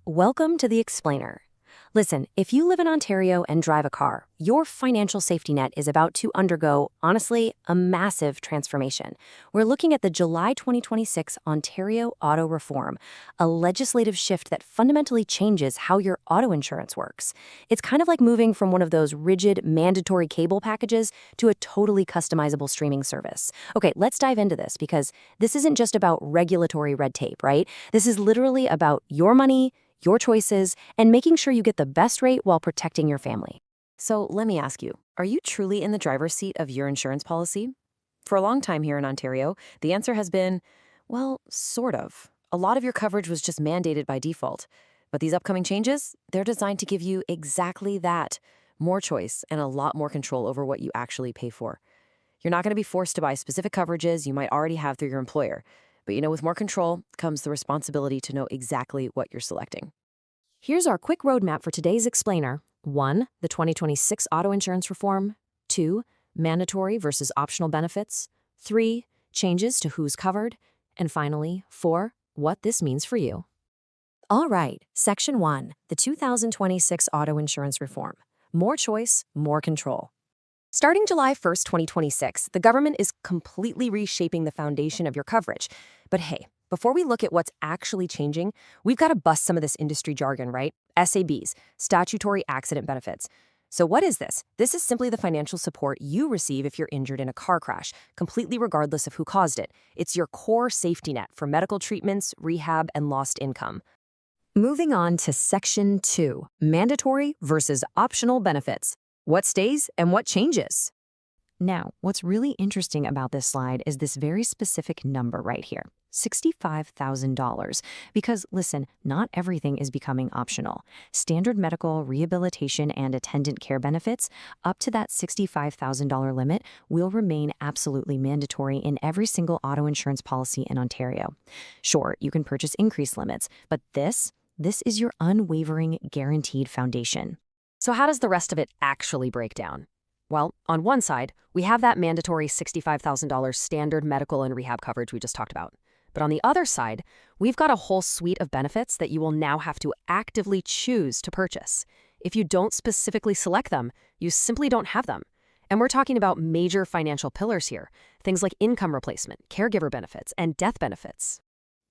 Welcome to the Explainer. Listen, if you live in Ontario and drive a car, your financial safety net is about to undergo, honestly, a massive transformation. We're looking at the July 2026 Ontario Auto Reform, a legislative shift that fundamentally changes how your auto insurance works. It's kind of like moving from one of those rigid, mandatory cable packages to a totally customizable streaming service. Okay, let's dive into this because this isn't just about regulatory red tape, right? This is literally about your money, your choices, and making sure you get the best rate while protecting your family. So let me ask you, are you truly in the driver's seat of your insurance policy? For a long time here in Ontario, the answer has been, well, sort of. A lot of your coverage was just mandated by default. But these upcoming changes, they're designed to give you exactly that. More choice and a lot more control over what you actually pay for. You're not going to be forced to buy specific coverages you might already have through your employer. But with more control comes the responsibility to know exactly what you're selecting. Here's our quick roadmap for today's Explainer. 1. The 2026 Auto Insurance Reform. 2. Mandatory versus optional benefits. 3. Changes to who's covered. And finally, 4. What this means for you. All right, Section 1. The 2026 Auto Insurance Reform. More choice, more control. Starting July 1st, 2026, the government is completely reshaping the foundation of your coverage. But hey, before we look at what's actually changing, we've got to bust some of this industry jargon, right? SABs, Statutory Accident Benefits. So what is this? This is simply the financial support you receive if you're injured in a car crash, completely regardless of who caused it. It's your core safety net for medical treatments, rehab, and lost income. Moving on to Section 2, Mandatory versus Optional Benefits. What stays and what changes? Now, what's really interesting about this slide is this very specific number right here, $65,000. Because listen, not everything is becoming optional. Standard medical, rehabilitation, and attendant care benefits up to that $65,000 limit will remain absolutely mandatory in every single auto insurance policy in Ontario. Sure, you can purchase increased limits, but this is your unwavering guaranteed foundation. So how does the rest of it actually break down? Well, on one side, we have that mandatory $65,000 standard medical and rehab coverage we just talked about. But on the other side, we've got a whole suite of benefits that you will now have to actively choose to purchase. If you don't specifically select them, you simply don't have them. And we're talking about major financial pillars here, things like income replacement, caregiver benefits, and death benefits.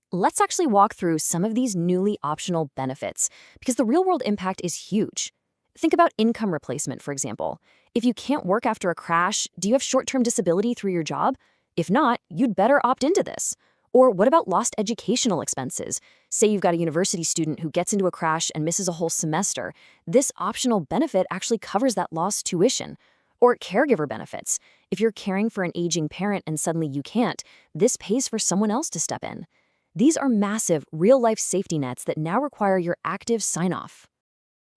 Let's actually walk through some of these newly optional benefits, because the real-world impact is huge. Think about income replacement, for example. If you can't work after a crash, do you have short-term disability through your job? If not, you'd better opt into this. Or what about lost educational expenses? Say you've got a university student who gets into a crash and misses a whole semester. This optional benefit actually covers that lost tuition. Or caregiver benefits. If you're caring for an aging parent and suddenly you can't, this pays for someone else to step in. These are massive, real-life safety nets that now require your active sign-off.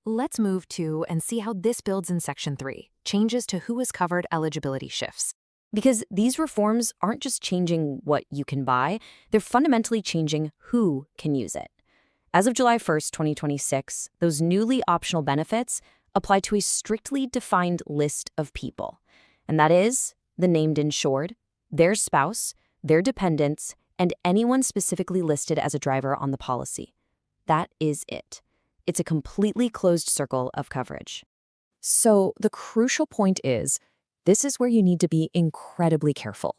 Let's move to and see how this builds in Section 3, changes to who is covered eligibility shifts. Because these reforms aren't just changing what you can buy, they're fundamentally changing who can use it. As of July 1st, 2026, those newly optional benefits apply to a strictly defined list of people. And that is the named insured, their spouse, their dependents, and anyone specifically listed as a driver on the policy. That is it. It's a completely closed circle of coverage. So the crucial point is, this is where you need to be incredibly careful.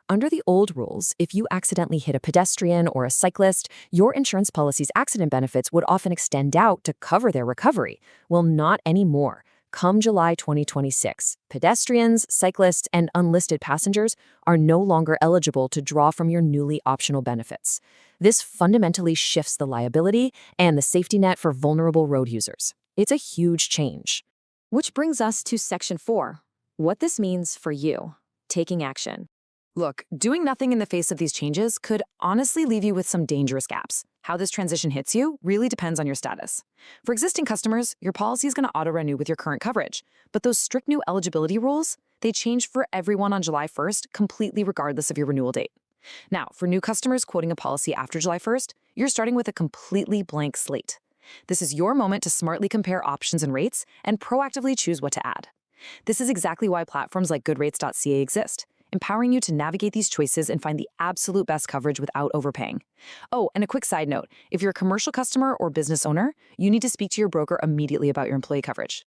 Under the old rules, if you accidentally hit a pedestrian or a cyclist, your insurance policy's accident benefits would often extend out to cover their recovery. Well, not anymore. Come July 2026, pedestrians, cyclists, and unlisted passengers are no longer eligible to draw from your newly optional benefits. This fundamentally shifts the liability and the safety net for vulnerable road users. It's a huge change. Which brings us to Section 4, what this means for you, taking action. Look, doing nothing in the face of these changes could honestly leave you with some dangerous gaps. How this transition hits you really depends on your status. For existing customers, your policy is going to auto-renew with your current coverage. But those strict new eligibility rules, they change for everyone on July 1st, completely regardless of your renewal date. Now, for new customers quoting a policy after July 1st, you're starting with a completely blank slate. This is your moment to smartly compare options and rates and proactively choose what to add. This is exactly why platforms like goodrates.ca exist. empowering you to navigate these choices and find the absolute best coverage without overpaying. Oh, and a quick side note, if you're a commercial customer or business owner, you need to speak to your broker immediately about your employee coverage.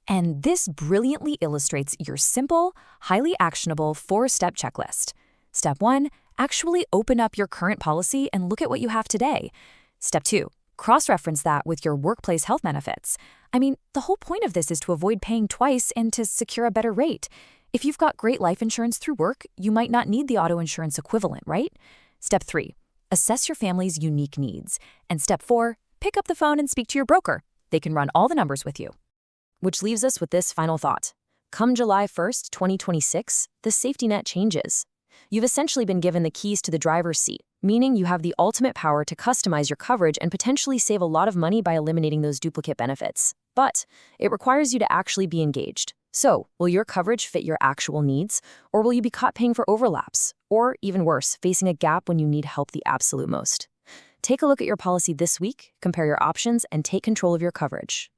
And this brilliantly illustrates your simple, highly actionable 4-step checklist. Step 1, actually open up your current policy and look at what you have today. Step 2, cross-reference that with your workplace health benefits. I mean, the whole point of this is to avoid paying twice and to secure a better rate. If you've got great life insurance through work, you might not need the auto insurance equivalent, right? Step 3, assess your family's unique needs. And step 4, pick up the phone and speak to your broker. They can run all the numbers with you. Which leaves us with this final thought. Come July 1st, 2026, the safety net changes. You've essentially been given the keys to the driver's seat, meaning you have the ultimate power to customize your coverage and potentially save a lot of money by eliminating those duplicate benefits. But it requires you to actually be engaged. So, will your coverage fit your actual needs, or will you be caught paying for overlaps? Or, even worse, facing a gap when you need help the absolute most? Take a look at your policy this week, compare your options, and take control of your coverage.